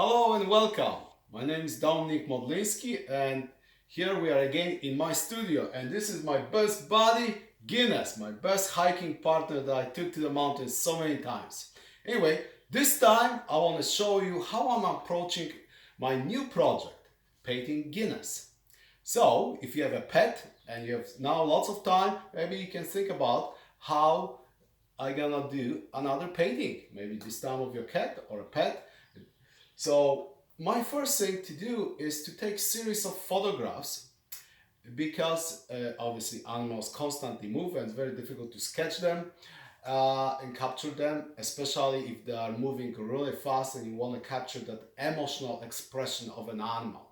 Hello and welcome. My name is Dominik Modlinski and here we are again in my studio, and this is my best buddy Guinness, my best hiking partner that I took to the mountains so many times. Anyway, this time I want to show you how I'm approaching my new project, painting Guinness. So if you have a pet and you have now lots of time, maybe you can think about how I gonna do another painting, maybe this time of your cat or a pet. So my first thing to do is to take series of photographs because obviously animals constantly move and it's very difficult to sketch them and capture them, especially if they are moving really fast and you want to capture that emotional expression of an animal.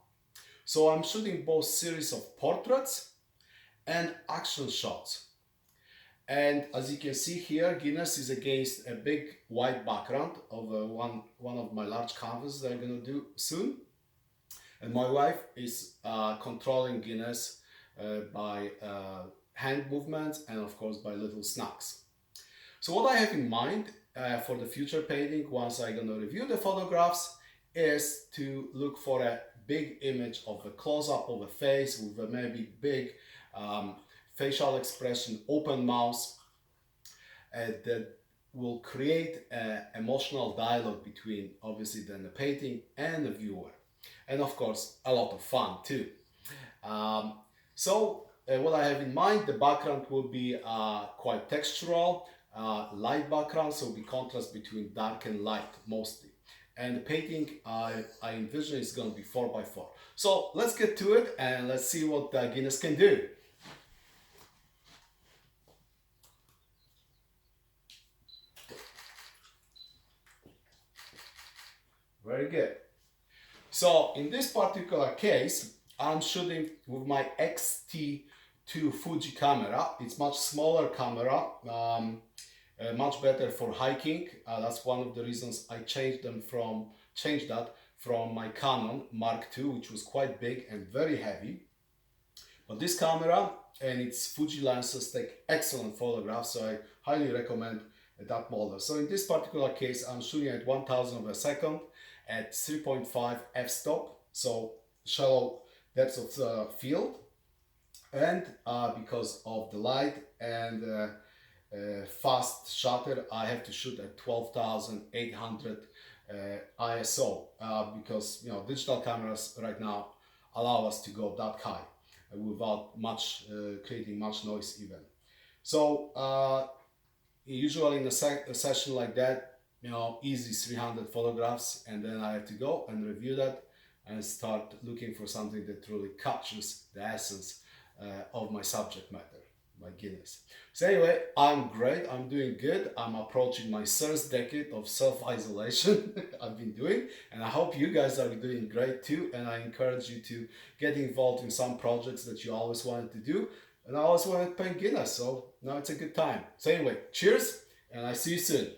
So I'm shooting both series of portraits and action shots. And as you can see here, Guinness is against a big white background of one of my large canvases that I'm gonna do soon. And my wife is controlling Guinness by hand movements and of course by little snacks. So what I have in mind for the future painting, once I'm gonna review the photographs, is to look for a big image of a close-up of a face with a maybe big facial expression, open mouth, that will create an emotional dialogue between obviously then the painting and the viewer, and of course a lot of fun too. What I have in mind, the background will be quite textural, light background, so the contrast between dark and light mostly. And the painting I envision is going to be 4x4. So let's get to it and let's see what Guinness can do. Very good. So in this particular case, I'm shooting with my X-T2 Fuji camera. It's much smaller camera, much better for hiking. That's one of the reasons I changed that from my Canon Mark II, which was quite big and very heavy. But this camera and its Fuji lenses take excellent photographs, so I highly recommend that model. So in this particular case, I'm shooting at 1000 of a second at 3.5 f-stop, so shallow depth of field, and because of the light and fast shutter, I have to shoot at 12,800 ISO because digital cameras right now allow us to go that high without much creating much noise even. So usually in a session like that, easy 300 photographs, and then I have to go and review that and start looking for something that really captures the essence of my subject matter, my Guinness. So anyway, I'm great, I'm doing good. I'm approaching my third decade of self-isolation I've been doing, and I hope you guys are doing great too, and I encourage you to get involved in some projects that you always wanted to do, and I always wanted to paint Guinness, so now it's a good time. So anyway, cheers, and I see you soon.